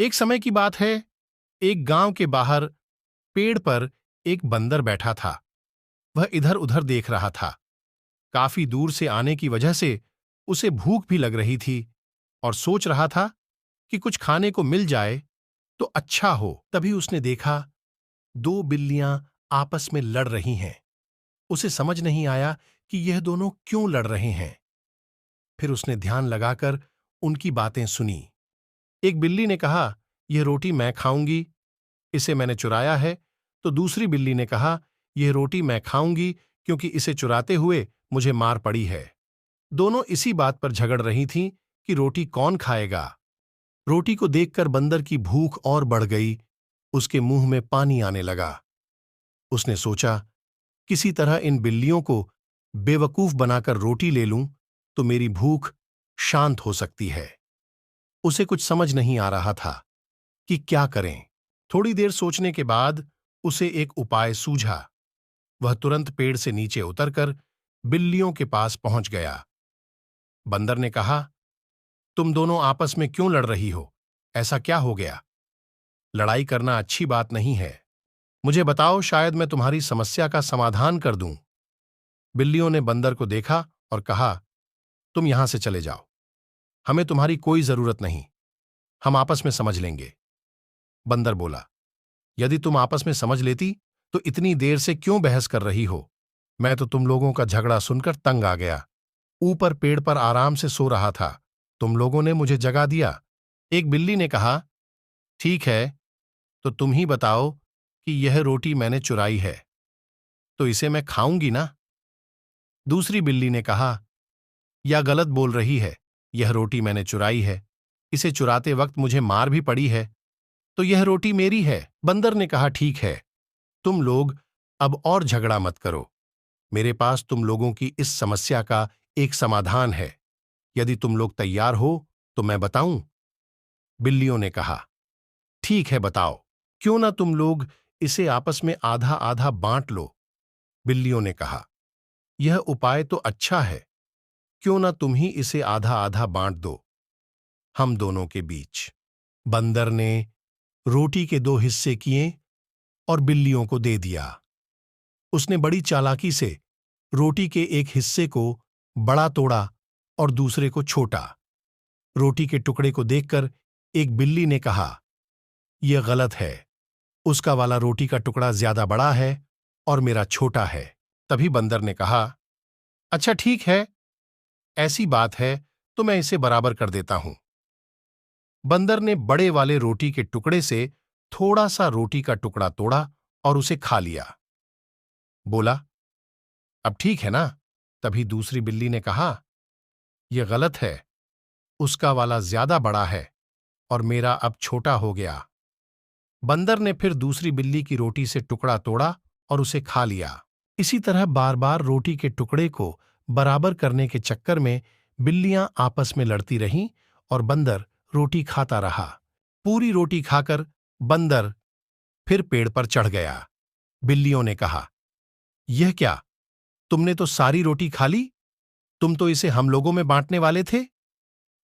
एक समय की बात है। एक गांव के बाहर पेड़ पर एक बंदर बैठा था। वह इधर उधर देख रहा था। काफी दूर से आने की वजह से उसे भूख भी लग रही थी और सोच रहा था कि कुछ खाने को मिल जाए तो अच्छा हो। तभी उसने देखा दो बिल्लियां आपस में लड़ रही हैं। उसे समझ नहीं आया कि यह दोनों क्यों लड़ रहे हैं। फिर उसने ध्यान लगाकर उनकी बातें सुनी। एक बिल्ली ने कहा, यह रोटी मैं खाऊंगी, इसे मैंने चुराया है। तो दूसरी बिल्ली ने कहा, यह रोटी मैं खाऊंगी क्योंकि इसे चुराते हुए मुझे मार पड़ी है। दोनों इसी बात पर झगड़ रही थीं कि रोटी कौन खाएगा। रोटी को देखकर बंदर की भूख और बढ़ गई। उसके मुंह में पानी आने लगा। उसने सोचा, किसी तरह इन बिल्लियों को बेवकूफ बनाकर रोटी ले लूं तो मेरी भूख शांत हो सकती है। उसे कुछ समझ नहीं आ रहा था कि क्या करें। थोड़ी देर सोचने के बाद उसे एक उपाय सूझा। वह तुरंत पेड़ से नीचे उतरकर बिल्लियों के पास पहुंच गया। बंदर ने कहा, तुम दोनों आपस में क्यों लड़ रही हो? ऐसा क्या हो गया? लड़ाई करना अच्छी बात नहीं है। मुझे बताओ, शायद मैं तुम्हारी समस्या का समाधान कर दूं। बिल्लियों ने बंदर को देखा और कहा, तुम यहां से चले जाओ। हमें तुम्हारी कोई जरूरत नहीं। हम आपस में समझ लेंगे। बंदर बोला, यदि तुम आपस में समझ लेती तो इतनी देर से क्यों बहस कर रही हो? मैं तो तुम लोगों का झगड़ा सुनकर तंग आ गया। ऊपर पेड़ पर आराम से सो रहा था। तुम लोगों ने मुझे जगा दिया। एक बिल्ली ने कहा, ठीक है, तो तुम ही बताओ कि यह रोटी मैंने चुराई है, तो इसे मैं खाऊंगी ना? दूसरी बिल्ली ने कहा, यह गलत बोल रही है। यह रोटी मैंने चुराई है। इसे चुराते वक्त मुझे मार भी पड़ी है, तो यह रोटी मेरी है। बंदर ने कहा, ठीक है, तुम लोग अब और झगड़ा मत करो। मेरे पास तुम लोगों की इस समस्या का एक समाधान है। यदि तुम लोग तैयार हो तो मैं बताऊं? बिल्लियों ने कहा, ठीक है, बताओ। क्यों ना तुम लोग इसे आपस में आधा आधा बांट लो। बिल्लियों ने कहा, यह उपाय तो अच्छा है। क्यों ना तुम ही इसे आधा आधा बांट दो, हम दोनों के बीच। बंदर ने रोटी के दो हिस्से किए और बिल्लियों को दे दिया। उसने बड़ी चालाकी से रोटी के एक हिस्से को बड़ा तोड़ा और दूसरे को छोटा। रोटी के टुकड़े को देखकर एक बिल्ली ने कहा, यह गलत है। उसका वाला रोटी का टुकड़ा ज्यादा बड़ा है और मेरा छोटा है। तभी बंदर ने कहा, अच्छा ठीक है, ऐसी बात है तो मैं इसे बराबर कर देता हूं। बंदर ने बड़े वाले रोटी के टुकड़े से थोड़ा सा रोटी का टुकड़ा तोड़ा और उसे खा लिया। बोला, अब ठीक है ना? तभी दूसरी बिल्ली ने कहा, यह गलत है। उसका वाला ज्यादा बड़ा है और मेरा अब छोटा हो गया। बंदर ने फिर दूसरी बिल्ली की रोटी से टुकड़ा तोड़ा और उसे खा लिया। इसी तरह बार बार रोटी के टुकड़े को बराबर करने के चक्कर में बिल्लियां आपस में लड़ती रहीं और बंदर रोटी खाता रहा। पूरी रोटी खाकर बंदर फिर पेड़ पर चढ़ गया। बिल्लियों ने कहा, यह क्या? तुमने तो सारी रोटी खा ली। तुम तो इसे हम लोगों में बांटने वाले थे।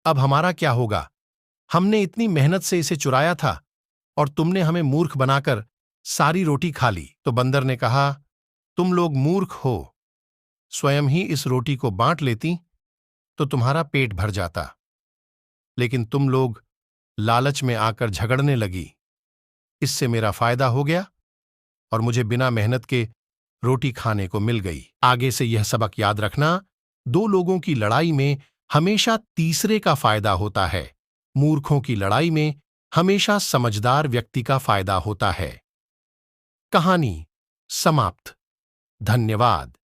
अब हमारा क्या होगा? हमने इतनी मेहनत से इसे चुराया था और तुमने हमें मूर्ख बनाकर सारी रोटी खा ली। तो बंदर ने कहा, तुम लोग मूर्ख हो। स्वयं ही इस रोटी को बांट लेती तो तुम्हारा पेट भर जाता। लेकिन तुम लोग लालच में आकर झगड़ने लगी। इससे मेरा फायदा हो गया और मुझे बिना मेहनत के रोटी खाने को मिल गई। आगे से यह सबक याद रखना, दो लोगों की लड़ाई में हमेशा तीसरे का फायदा होता है। मूर्खों की लड़ाई में हमेशा समझदार व्यक्ति का फायदा होता है। कहानी समाप्त। धन्यवाद।